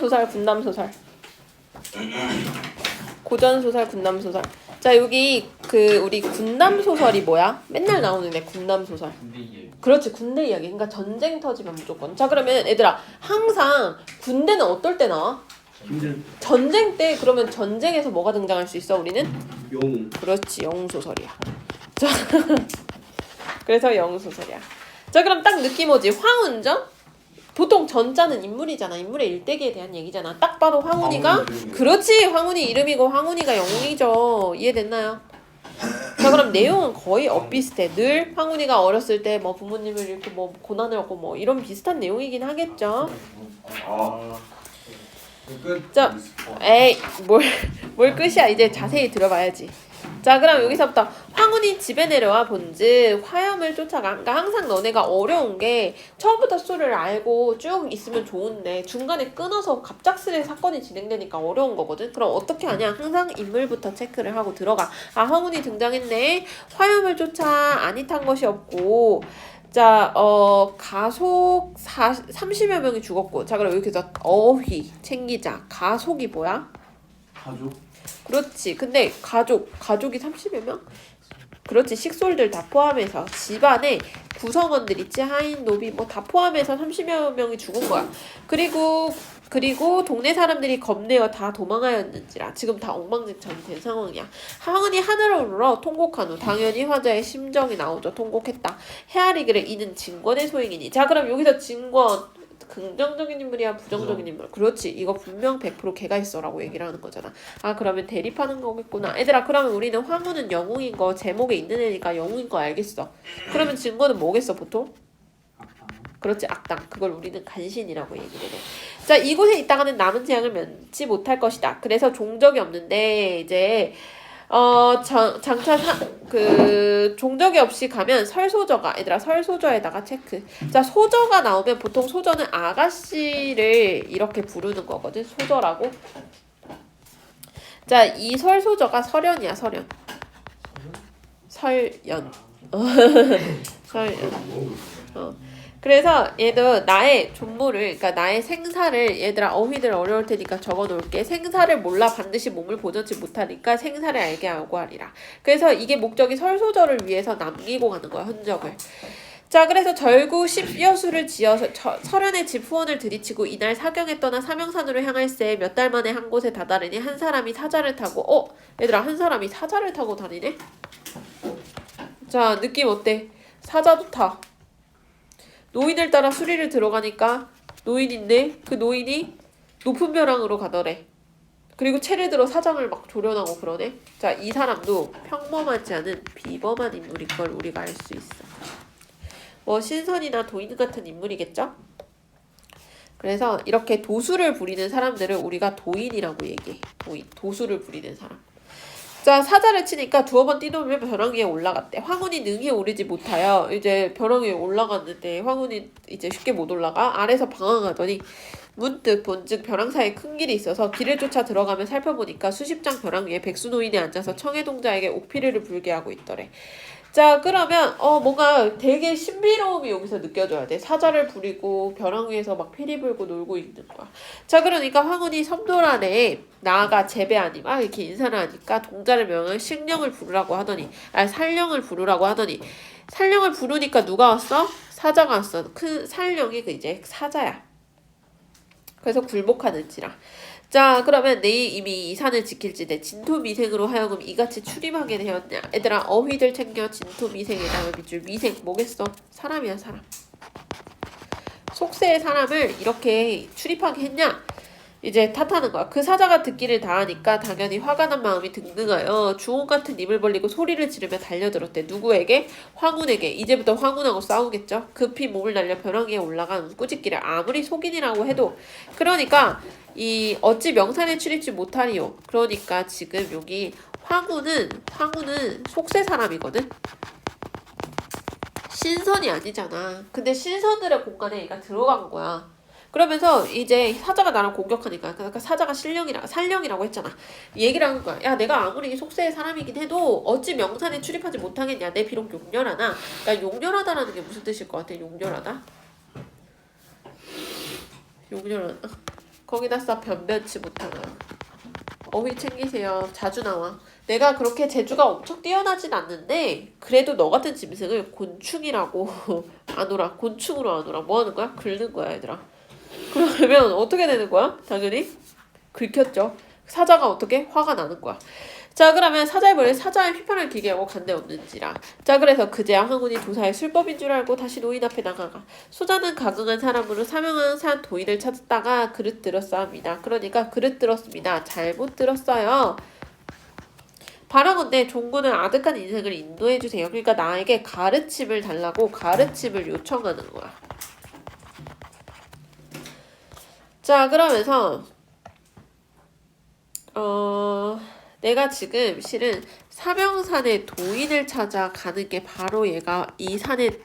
고전소설, 군담소설. 고전소설, 군담소설. 자, 여기 우리 군담소설이 뭐야? 맨날 나오는 애 군담소설. 그렇지, 군대 이야기. 그러니까 전쟁 터지면 무조건. 자, 그러면 얘들아, 항상 군대는 어떨 때 나와? 전쟁 때. 그러면 전쟁에서 뭐가 등장할 수 있어, 우리는? 영웅. 그렇지, 영웅소설이야. 자, 그래서 영웅소설이야. 자, 그럼 딱 느낌 오지? 황운전? 보통 전자는 인물이잖아. 인물의 일대기에 대한 얘기잖아. 딱 봐도 황운이가, 그렇지, 황운이 이름이고 황운이가 영웅이죠. 이해됐나요? 자, 그럼 내용은 거의 엇비슷해. 늘 황운이가 어렸을 때 뭐 부모님을 잃고 뭐 고난을 얻고 뭐 이런 비슷한 내용이긴 하겠죠. 자, 에이, 뭘 끝이야. 이제 자세히 들어봐야지. 자, 그럼 여기서부터 황운이 집에 내려와 본즉 화염을 쫓아가. 그러니까 항상 너네가 어려운 게 처음부터 스토리를 알고 쭉 있으면 좋은데 중간에 끊어서 갑작스레 사건이 진행되니까 어려운 거거든. 그럼 어떻게 하냐? 항상 인물부터 체크를 하고 들어가. 아, 황운이 등장했네. 화염을 쫓아 안이 탄 것이 없고, 자, 가속 30여 명이 죽었고. 자, 그럼 여기서 어휘 챙기자. 가속이 뭐야? 가족. 그렇지. 근데 가족이 30여 명? 그렇지. 식솔들 다 포함해서 집안에 구성원들 있지. 하인, 노비 뭐 다 포함해서 30여 명이 죽은 거야. 그리고 동네 사람들이 겁내어 다 도망하였는지라. 지금 다 엉망진창이 된 상황이야. 황운이 하늘을 울어 통곡한 후 당연히 화자의 심정이 나오죠. 통곡했다. 헤아리기를 이는 진권의 소행이니. 자, 그럼 여기서 진권 긍정적인 인물이야, 부정적인 인물? 그렇지. 이거 분명 100% 걔가 있어라고 얘기를 하는 거잖아. 아, 그러면 대립하는 거겠구나. 얘들아, 그러면 우리는 황후는 영웅인 거, 제목에 있는 애니까 영웅인 거 알겠어. 그러면 증거는 뭐겠어, 보통? 그렇지, 악당. 그걸 우리는 간신이라고 얘기를 해. 자, 이곳에 있다가는 남은 재앙을 면치 못할 것이다. 그래서 종적이 없는데 이제 장차 종적이 없이 가면 설소저가, 얘들아, 설소저에다가 체크. 자, 소저가 나오면 보통 소저는 아가씨를 이렇게 부르는 거거든. 소저라고. 자, 이 설소저가 설연이야, 설연. 설연. 설연. 그래서 얘도 나의 존모를, 그러니까 나의 생사를, 얘들아 어휘들 어려울 테니까 적어놓을게. 생사를 몰라 반드시 몸을 보전치 못하니까 생사를 알게 하고 하리라. 그래서 이게 목적이 설소저를 위해서 남기고 가는 거야, 흔적을. 자, 그래서 절구 10여수를 지어서 설연의 집 후원을 들이치고 이날 사경에 떠나 사명산으로 향할새 몇 달 만에 한 곳에 다다르니 한 사람이 사자를 타고, 얘들아, 한 사람이 사자를 타고 다니네? 자, 느낌 어때? 사자도 타. 노인을 따라 수리를 들어가니까 노인인데 그 노인이 높은 벼랑으로 가더래. 그리고 채를 들어 사장을 막 조련하고 그러네. 자, 이 사람도 평범하지 않은 비범한 인물인 걸 우리가 알 수 있어. 뭐 신선이나 도인 같은 인물이겠죠? 그래서 이렇게 도수를 부리는 사람들을 우리가 도인이라고 얘기해. 도수를 부리는 사람. 자, 사자를 치니까 두어 번 뛰돌며 벼랑 위에 올라갔대. 황운이 능히 오르지 못하여 이제 벼랑 위에 올라갔는데 황운이 이제 쉽게 못 올라가. 아래서 방황하더니 문득 본즉 벼랑 사이에 큰 길이 있어서 길을 쫓아 들어가며 살펴보니까 수십 장 벼랑 위에 백수 노인이 앉아서 청해동자에게 옥피리를 불게 하고 있더래. 자, 그러면 뭔가 되게 신비로움이 여기서 느껴져야 돼. 사자를 부리고 벼랑 위에서 막 피리 불고 놀고 있는 거야. 자, 그러니까 황운이 섬돌안에 나아가 제배하니 막 이렇게 인사를 하니까 동자를 명하여 식령을 부르라고 하더니, 살령을 부르라고 하더니, 살령을 부르니까 누가 왔어? 사자가 왔어. 큰 살령이 이제 사자야. 그래서 굴복하는지라. 자, 그러면 내일 이미 이 산을 지킬지대 진토미생으로 하여금 이같이 출입하게 되었냐. 얘들아, 어휘들 챙겨. 진토미생에다가 밑줄 미생 뭐겠어? 사람이야, 사람. 속세의 사람을 이렇게 출입하게 했냐? 이제 탓하는 거야. 그 사자가 듣기를 다하니까 당연히 화가 난 마음이 등등하여 주홍 같은 입을 벌리고 소리를 지르며 달려들었대. 누구에게? 황운에게. 이제부터 황운하고 싸우겠죠. 급히 몸을 날려 벼랑 위에 올라간 꾸짖기를 아무리 속인이라고 해도, 그러니까 이 어찌 명산에 출입지 못하리요. 그러니까 지금 여기 황운은 속세 사람이거든. 신선이 아니잖아. 근데 신선들의 공간에 얘가 들어간 거야. 그러면서 이제 사자가 나랑 공격하니까, 그러니까 사자가 살령이라고 했잖아. 얘기를 하는 거야. 야, 내가 아무리 속세의 사람이긴 해도 어찌 명산에 출입하지 못하겠냐. 내 비록 용렬하나. 그러니까 용렬하다라는 게 무슨 뜻일 것 같아? 용렬하다? 용렬하다? 거기다 써 변변치 못하나. 어휘 챙기세요. 자주 나와. 내가 그렇게 재주가 엄청 뛰어나진 않는데 그래도 너 같은 짐승을 곤충이라고 안 오라. 곤충으로 안 오라. 뭐 하는 거야? 긁는 거야 얘들아. 그러면 어떻게 되는 거야? 당연히 긁혔죠. 사자가 어떻게? 화가 나는 거야. 자 그러면 사자의 사자의 비판을 기계하고 간데 없는지라. 자 그래서 그제야 황혼이 도사의 술법인 줄 알고 다시 노인 앞에 나가가 소자는 가증한 사람으로 사명한 산 도인을 찾았다가 그릇 들었어 합니다. 그러니까 그릇 들었습니다. 잘못 들었어요. 바라건대 종군은 아득한 인생을 인도해주세요. 그러니까 나에게 가르침을 달라고 가르침을 요청하는 거야. 자 그러면서 내가 지금 실은 사명산의 도인을 찾아가는 게 바로 얘가 이 산의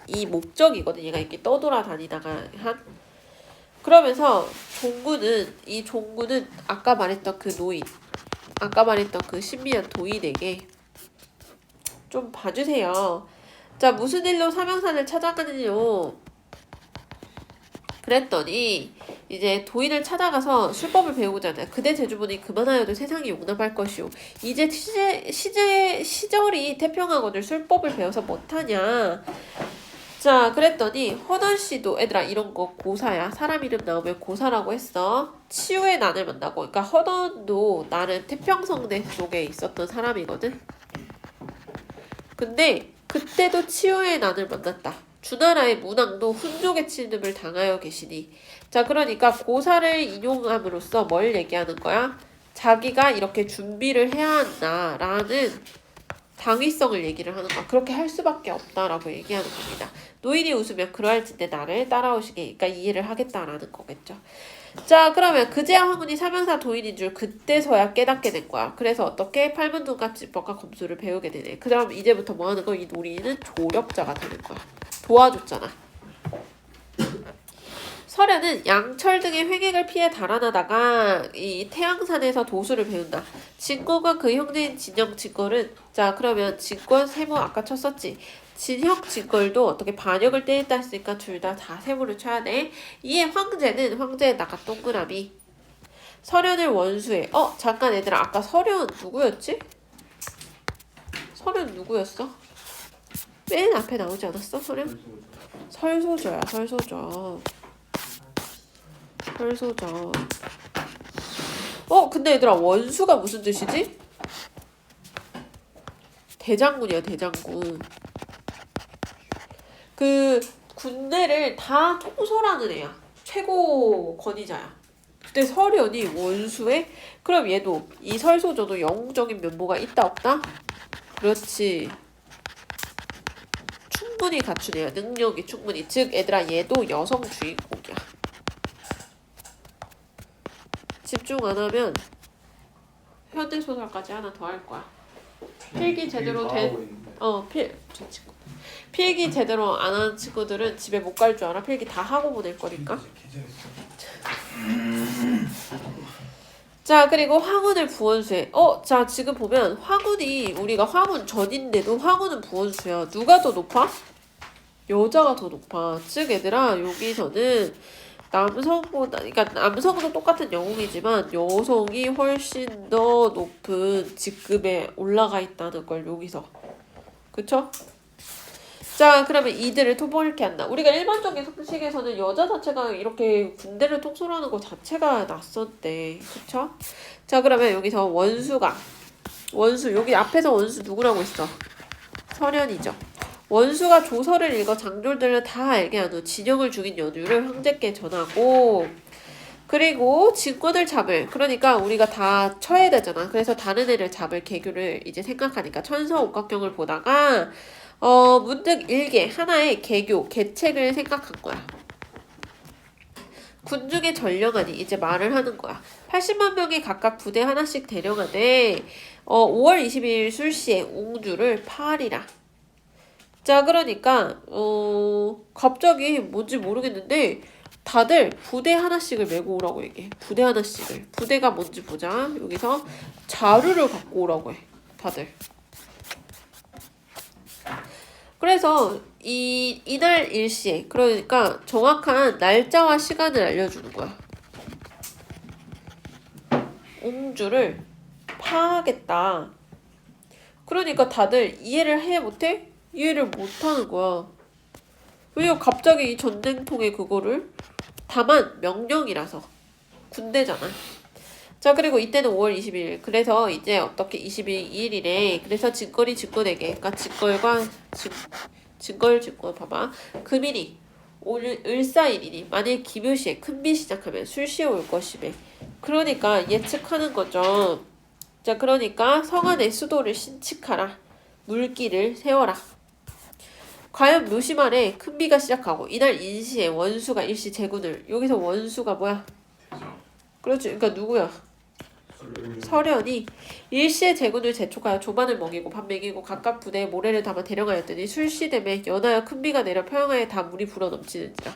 이 목적이거든. 얘가 이렇게 떠돌아다니다가 한 그러면서 이 종군은 아까 말했던 그 노인 아까 말했던 그 신비한 도인에게 좀 봐주세요. 자 무슨 일로 사명산을 찾아가느냐요. 그랬더니 이제 도인을 찾아가서 술법을 배우잖아요. 그대 제주분이 그만하여도 세상이 용납할 것이오. 이제 시절이 태평하거늘 술법을 배워서 못하냐. 자 그랬더니 허던씨도 얘들아 이런 거 고사야. 사람 이름 나오면 고사라고 했어. 치유의 난을 만나고 그러니까 허던도 나는 태평성대 속에 있었던 사람이거든. 근데 그때도 치유의 난을 만났다. 주나라의 문왕도 훈족의 침입을 당하여 계시니 자 그러니까 고사를 인용함으로써 뭘 얘기하는 거야? 자기가 이렇게 준비를 해야 한다라는 당위성을 얘기를 하는 거야. 그렇게 할 수밖에 없다라고 얘기하는 겁니다. 노인이 웃으면 그러할진대 나를 따라오시게 그러니까 이해를 하겠다라는 거겠죠. 자 그러면 그제야 황혼이 사명사 도인인 줄 그때서야 깨닫게 된 거야. 그래서 어떻게 팔문둥갑 지법과 검수를 배우게 되네. 그 다음 이제부터 뭐 하는 거? 이 노인은 조력자가 되는 거야. 도와줬잖아. 서련은 양철 등의 횡액을 피해 달아나다가 이 태양산에서 도수를 배운다. 진권과 그 형제인 진영 진걸은 자 그러면 진권 세모 아까 쳤었지. 진혁 진걸도 어떻게 반역을 떼했다 했으니까 둘 다 세모를 쳐야 돼. 이에 황제에다가 동그라미. 서련을 원수해. 잠깐 얘들아 아까 서련 누구였지? 서련 누구였어? 맨 앞에 나오지 않았어? 서련? 설소저야 설소저. 설소저. 근데 얘들아 원수가 무슨 뜻이지? 대장군이야 대장군. 그 군대를 다 통솔하는 애야. 최고 권위자야. 그때 서련이 원수에 그럼 얘도 이 설소저도 영웅적인 면모가 있다 없다? 그렇지. 충분히 갖춘 애야. 능력이 충분히. 즉 얘들아 얘도 여성 주인공이야. 집중 안 하면 현대소설까지 하나 더 할 거야. 필기 제대로 된 저 친구. 필기 제대로 안 하는 친구들은 집에 못 갈 줄 알아? 필기 다 하고 보낼 거니까. 자 그리고 황혼을 부원수해. 자 지금 보면 황혼이 우리가 황혼 전인데도 황혼은 부원수야. 누가 더 높아? 여자가 더 높아. 즉 얘들아 여기서는 남성보다 그러니까 남성도 똑같은 영웅이지만 여성이 훨씬 더 높은 직급에 올라가 있다는 걸 여기서 그쵸? 자 그러면 이들을 토벌케 한다. 우리가 일반적인 상식에서는 여자 자체가 이렇게 군대를 통솔하는 것 자체가 낯선데 그쵸? 자 그러면 여기서 원수 여기 앞에서 원수 누구라고 했어? 서련이죠. 원수가 조서를 읽어 장졸들을 다 알게 한 후 진영을 죽인 연유를 황제께 전하고 그리고 진권을 잡을 그러니까 우리가 다 쳐야 되잖아. 그래서 다른 애를 잡을 계교를 이제 생각하니까 천서옥각경을 보다가 문득 일개 하나의 계책을 생각한 거야. 군중의 전령하니 이제 말을 하는 거야. 80만 명이 각각 부대 하나씩 대령하되 5월 22일 술시에 웅주를 파하리라. 자 그러니까 갑자기 뭔지 모르겠는데 다들 부대 하나씩을 메고 오라고 얘기해. 부대 하나씩을. 부대가 뭔지 보자. 여기서 자루를 갖고 오라고 해. 다들. 그래서 이날 일시에 그러니까 정확한 날짜와 시간을 알려주는 거야. 옹주를 파하겠다. 그러니까 다들 이해를 해 못해? 이해를 못하는 거야. 왜요? 갑자기 이 전쟁통에 그거를 다만 명령이라서 군대잖아. 자, 그리고 이때는 5월 22일. 그래서 이제 어떻게 22일이래. 그래서 직거리 직권에게, 그러니까 직걸 봐봐. 금일이 을사일이니 만일 기묘시에 큰비 시작하면 술시에 올 것이며. 그러니까 예측하는 거죠. 자, 그러니까 성안의 수도를 신축하라. 물길을 세워라. 과연 묘시말에 큰비가 시작하고 이날 인시에 원수가 일시 제군을. 여기서 원수가 뭐야? 그렇지. 그러니까 누구야? 설현이 일시의 제군을 재촉하여 조반을 먹이고 밥 먹이고 각각 부대에 모래를 담아 대령하였더니 술시됨에 연하여 큰 비가 내려 평양에 다 물이 불어넘치는지라.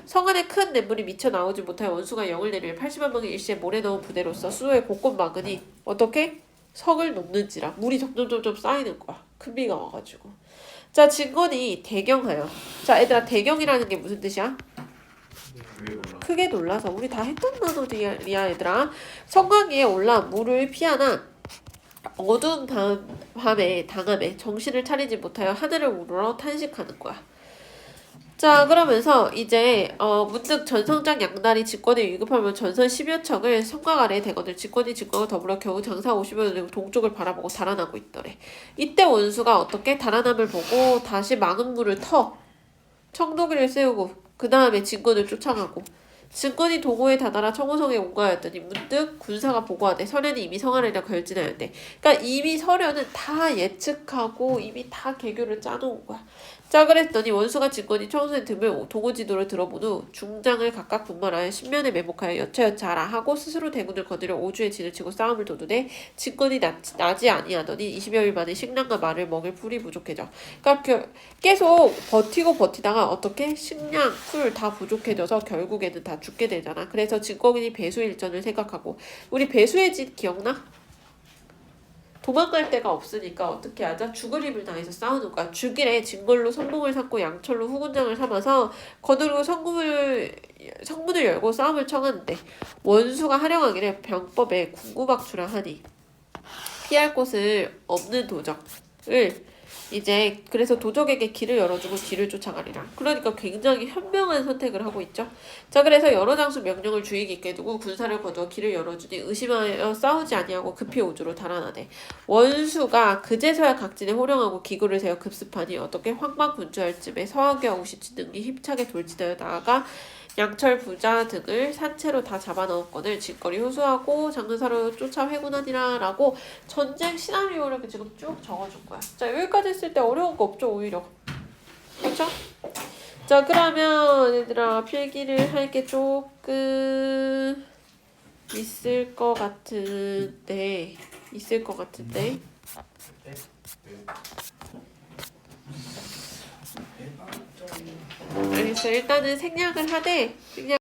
성안에 큰 냇물이 미쳐 나오지 못하여 원수가 영을 내리며 80만 명의 일시에 모래 넣은 부대로서 수도에 곳곳 막으니 어떻게? 석을 넘는지라. 물이 점점 쌓이는 거야. 큰 비가 와가지고. 자, 진건이 대경하여. 자, 얘들아, 대경이라는 게 무슨 뜻이야? 크게 놀라서. 우리 다 했던 단어들이야, 얘들아. 성곽 위에 올라 물을 피하나 어두운 밤에 당함에 정신을 차리지 못하여 하늘을 우러러 탄식하는 거야. 자, 그러면서 이제 문득 전성장 양날이 직권에 위급하면 전선 10여 척을 성곽 아래에 대거늘 직권이 직권과 더불어 겨우 장사 50여 명 동쪽을 바라보고 달아나고 있더래. 이때 원수가 어떻게 달아남을 보고 다시 막은 물을 터 청도기를 세우고 그 다음에 진권을 쫓아가고 진권이 도고에 다다라 청호성에 온가하였더니 문득 군사가 보고하되 설현이 이미 성안이라 결진하였대. 그러니까 이미 설현은 다 예측하고 이미 다 계교를 짜놓은 거야. 자, 그랬더니 원수가 진권이 청소에 등을 도고지도를 들어본 후 중장을 각각 분말하여 신면에 매복하여 여차여차하라 하고 스스로 대군을 거느려 오주에 진을 치고 싸움을 도두되 진권이 나지 아니하더니 20여일 만에 식량과 말을 먹일 풀이 부족해져. 그러니까 계속 버티다가 어떻게 식량, 풀 다 부족해져서 결국에는 다 죽게 되잖아. 그래서 진권이 배수일전을 생각하고 우리 배수의 진 기억나? 도망갈 데가 없으니까 어떻게 하자? 죽을 힘을 다해서 싸우는 거야. 죽일에 진걸로 성공을 삼고 양철로 후군장을 삼아서 거느리고 성문을 열고 싸움을 청하는데 원수가 하령하기를 병법에 궁구박주라 하니 피할 곳을 없는 도적을 이제 그래서 도적에게 길을 열어주고 뒤를 쫓아가리라. 그러니까 굉장히 현명한 선택을 하고 있죠. 자, 그래서 여러 장수 명령을 주의 깊게 두고 군사를 거두어 길을 열어주니 의심하여 싸우지 아니하고 급히 오주로 달아나되 원수가 그제서야 각진에 호령하고 기구를 세워 급습하니 어떻게 황방군주할 쯤에 서학과 우시치 등이 힘차게 돌진하여 나아가 양철 부자 등을 산채로 다 잡아넣었거늘 진거리 호소하고 장사로 쫓아 회군하니라 라고 전쟁 시나리오를 지금 쭉 적어줄 거야. 자, 여기까지 했을 때 어려운 거 없죠, 오히려. 그렇죠? 자, 그러면 얘들아 필기를 할 게 조금 있을 것 같은데 알겠어. 일단은 생략을 하되